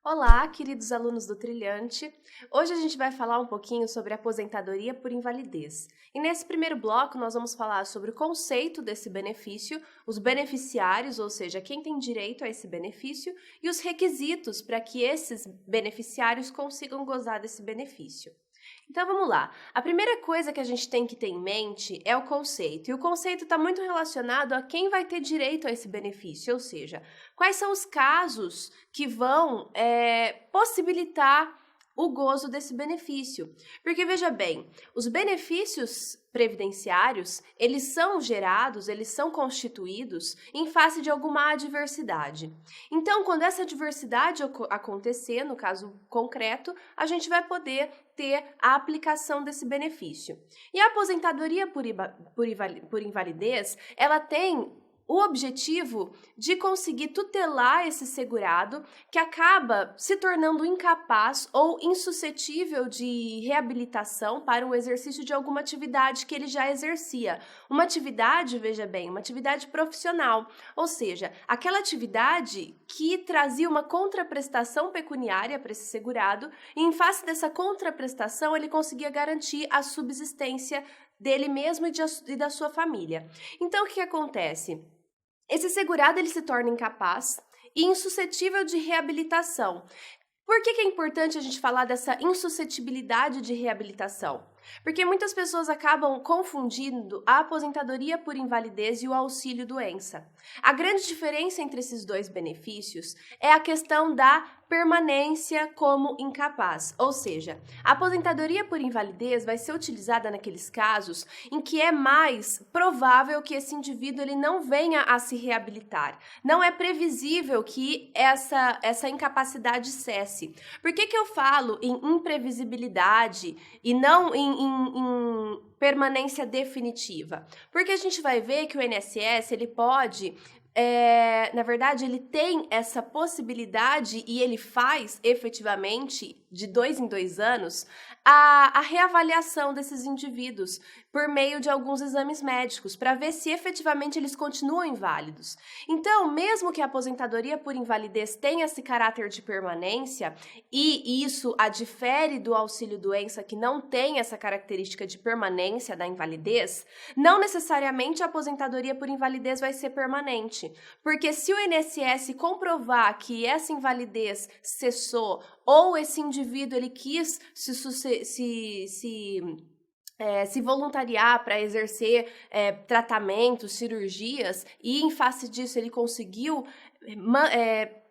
Olá, queridos alunos do Trilhante! Hoje a gente vai falar um pouquinho sobre aposentadoria por invalidez. E nesse primeiro bloco nós vamos falar sobre o conceito desse benefício, os beneficiários, ou seja, quem tem direito a esse benefício, e os requisitos para que esses beneficiários consigam gozar desse benefício. Então vamos lá. A primeira coisa que a gente tem que ter em mente é o conceito. E o conceito está muito relacionado a quem vai ter direito a esse benefício, ou seja, quais são os casos que vão possibilitar o gozo desse benefício. Porque veja bem, os benefícios previdenciários, eles são gerados, eles são constituídos em face de alguma adversidade. Então, quando essa adversidade acontecer, no caso concreto, a gente vai poder ter a aplicação desse benefício. E a aposentadoria por invalidez, ela tem o objetivo de conseguir tutelar esse segurado que acaba se tornando incapaz ou insuscetível de reabilitação para o exercício de alguma atividade que ele já exercia. Uma atividade, veja bem, uma atividade profissional, ou seja, aquela atividade que trazia uma contraprestação pecuniária para esse segurado e em face dessa contraprestação ele conseguia garantir a subsistência dele mesmo e da sua família. Então, o que acontece? Esse segurado ele se torna incapaz e insuscetível de reabilitação. Por que é importante a gente falar dessa insuscetibilidade de reabilitação? Porque muitas pessoas acabam confundindo a aposentadoria por invalidez e o auxílio-doença. A grande diferença entre esses dois benefícios é a questão da permanência como incapaz, ou seja, a aposentadoria por invalidez vai ser utilizada naqueles casos em que é mais provável que esse indivíduo ele não venha a se reabilitar. Não é previsível que essa incapacidade cesse. Por que eu falo em imprevisibilidade e não em permanência definitiva? Porque a gente vai ver que o INSS ele pode na verdade, ele tem essa possibilidade e ele faz efetivamente, de 2 em 2 anos, a reavaliação desses indivíduos por meio de alguns exames médicos, para ver se efetivamente eles continuam inválidos. Então, mesmo que a aposentadoria por invalidez tenha esse caráter de permanência, e isso a difere do auxílio-doença, que não tem essa característica de permanência da invalidez, não necessariamente a aposentadoria por invalidez vai ser permanente. Porque se o INSS comprovar que essa invalidez cessou ou esse indivíduo ele quis se voluntariar para exercer tratamentos, cirurgias e em face disso ele conseguiu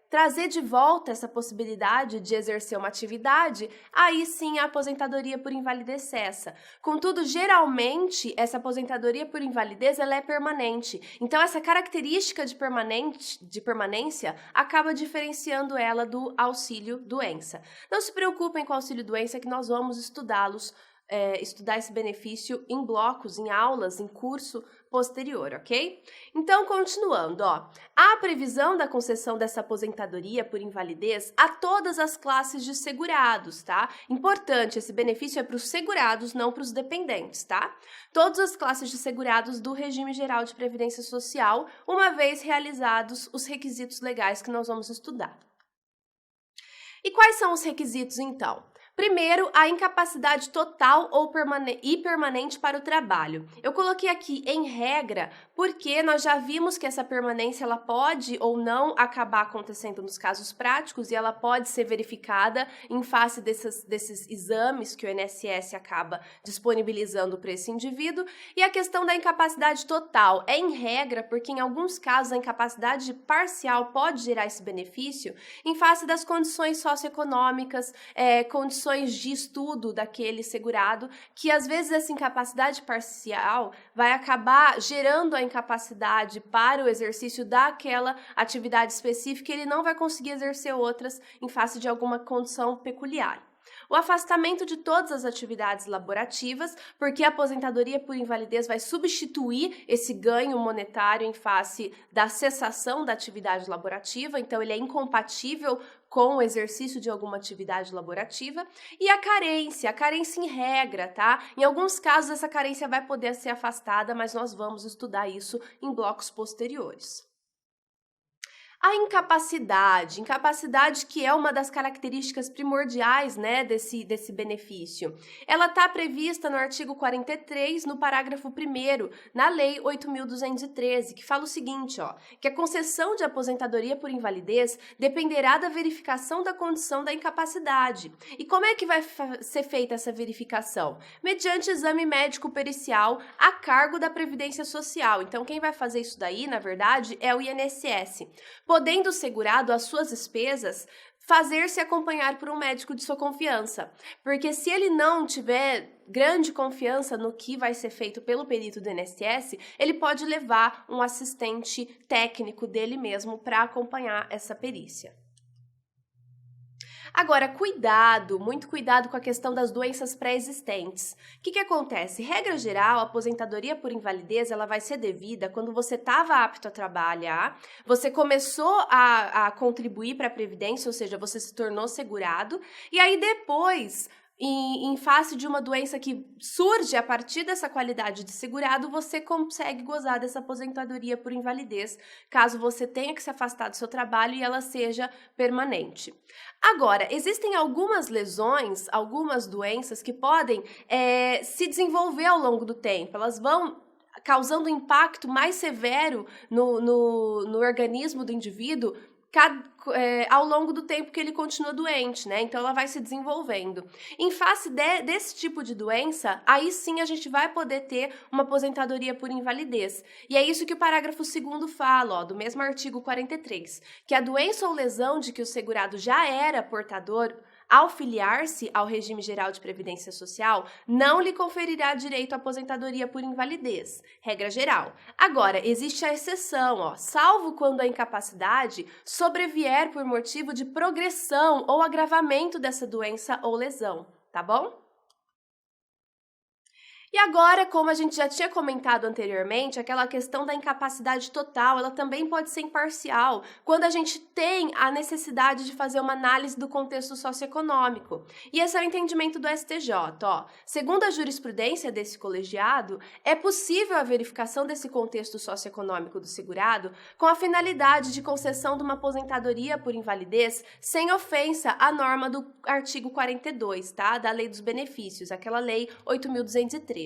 trazer de volta essa possibilidade de exercer uma atividade, aí sim a aposentadoria por invalidez cessa. Contudo, geralmente, essa aposentadoria por invalidez ela é permanente. Então, essa característica de permanência acaba diferenciando ela do auxílio-doença. Não se preocupem com o auxílio-doença que nós vamos estudar esse benefício em blocos, em aulas, em curso posterior, ok? Então, continuando, há previsão da concessão dessa aposentadoria por invalidez a todas as classes de segurados, tá? Importante, esse benefício é para os segurados, não para os dependentes, tá? Todas as classes de segurados do regime geral de previdência social, uma vez realizados os requisitos legais que nós vamos estudar. E quais são os requisitos, então? Primeiro, a incapacidade total e permanente para o trabalho. Eu coloquei aqui em regra porque nós já vimos que essa permanência ela pode ou não acabar acontecendo nos casos práticos e ela pode ser verificada em face desses exames que o INSS acaba disponibilizando para esse indivíduo. E a questão da incapacidade total é em regra porque em alguns casos a incapacidade parcial pode gerar esse benefício em face das condições socioeconômicas, condições de estudo daquele segurado, que às vezes essa incapacidade parcial vai acabar gerando a incapacidade para o exercício daquela atividade específica e ele não vai conseguir exercer outras em face de alguma condição peculiar. O afastamento de todas as atividades laborativas, porque a aposentadoria por invalidez vai substituir esse ganho monetário em face da cessação da atividade laborativa, então ele é incompatível com o exercício de alguma atividade laborativa. E a carência em regra, tá? Em alguns casos essa carência vai poder ser afastada, mas nós vamos estudar isso em blocos posteriores. A incapacidade que é uma das características primordiais, né, desse benefício, ela está prevista no artigo 43, no parágrafo 1º, na Lei 8.213, que fala o seguinte, ó, que a concessão de aposentadoria por invalidez dependerá da verificação da condição da incapacidade. E como é que vai ser feita essa verificação? Mediante exame médico pericial a cargo da Previdência Social. Então, quem vai fazer isso daí, na verdade, é o INSS. Podendo o segurado, as suas despesas, fazer-se acompanhar por um médico de sua confiança. Porque se ele não tiver grande confiança no que vai ser feito pelo perito do INSS, ele pode levar um assistente técnico dele mesmo para acompanhar essa perícia. Agora, cuidado, muito cuidado com a questão das doenças pré-existentes. O que acontece? Regra geral, a aposentadoria por invalidez ela vai ser devida quando você estava apto a trabalhar, você começou a contribuir para a Previdência, ou seja, você se tornou segurado, e aí depois, em face de uma doença que surge a partir dessa qualidade de segurado, você consegue gozar dessa aposentadoria por invalidez, caso você tenha que se afastar do seu trabalho e ela seja permanente. Agora, existem algumas lesões, algumas doenças que podem se desenvolver ao longo do tempo, elas vão causando um impacto mais severo no organismo do indivíduo, ao longo do tempo que ele continua doente, né? Então, ela vai se desenvolvendo. Em face desse tipo de doença, aí sim a gente vai poder ter uma aposentadoria por invalidez. E é isso que o parágrafo 2º fala, ó, do mesmo artigo 43, que a doença ou lesão de que o segurado já era portador, ao filiar-se ao regime geral de previdência social, não lhe conferirá direito à aposentadoria por invalidez, regra geral. Agora, existe a exceção, ó, salvo quando a incapacidade sobrevier por motivo de progressão ou agravamento dessa doença ou lesão, tá bom? E agora, como a gente já tinha comentado anteriormente, aquela questão da incapacidade total, ela também pode ser imparcial, quando a gente tem a necessidade de fazer uma análise do contexto socioeconômico. E esse é o entendimento do STJ, ó. Segundo a jurisprudência desse colegiado, é possível a verificação desse contexto socioeconômico do segurado com a finalidade de concessão de uma aposentadoria por invalidez sem ofensa à norma do artigo 42, tá? Da Lei dos Benefícios, aquela Lei 8.213.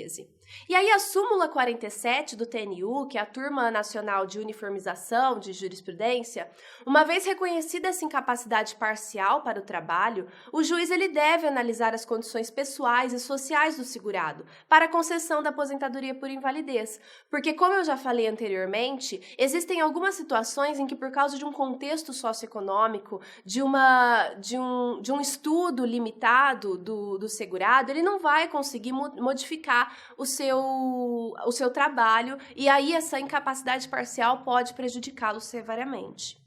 E aí a súmula 47 do TNU, que é a Turma Nacional de Uniformização de Jurisprudência, uma vez reconhecida essa incapacidade parcial para o trabalho, o juiz ele deve analisar as condições pessoais e sociais do segurado para a concessão da aposentadoria por invalidez. Porque, como eu já falei anteriormente, existem algumas situações em que, por causa de um contexto socioeconômico, de um estudo limitado do segurado, ele não vai conseguir modificar o seu trabalho, e aí essa incapacidade parcial pode prejudicá-lo severiamente.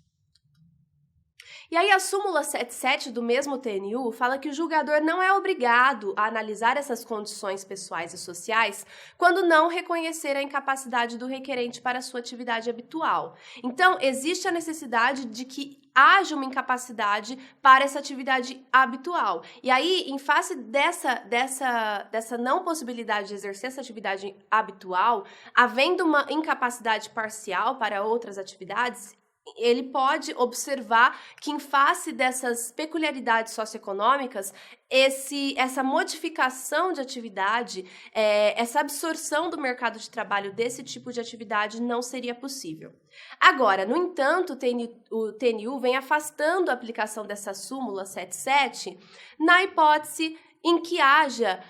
E aí a súmula 77 do mesmo TNU fala que o julgador não é obrigado a analisar essas condições pessoais e sociais quando não reconhecer a incapacidade do requerente para a sua atividade habitual. Então, existe a necessidade de que haja uma incapacidade para essa atividade habitual. E aí, em face dessa não possibilidade de exercer essa atividade habitual, havendo uma incapacidade parcial para outras atividades, ele pode observar que, em face dessas peculiaridades socioeconômicas, essa modificação de atividade, essa absorção do mercado de trabalho desse tipo de atividade não seria possível. Agora, no entanto, o TNU vem afastando a aplicação dessa súmula 77 na hipótese em que haja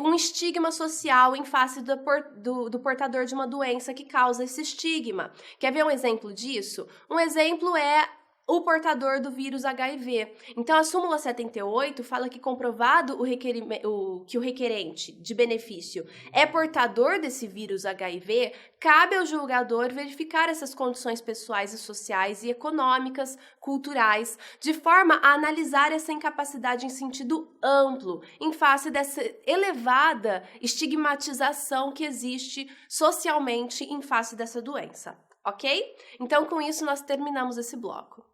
um estigma social em face do portador de uma doença que causa esse estigma. Quer ver um exemplo disso? Um exemplo é o portador do vírus HIV. Então, a súmula 78 fala que, comprovado que o requerente de benefício é portador desse vírus HIV, cabe ao julgador verificar essas condições pessoais e sociais e econômicas, culturais, de forma a analisar essa incapacidade em sentido amplo, em face dessa elevada estigmatização que existe socialmente em face dessa doença, ok? Então, com isso, nós terminamos esse bloco.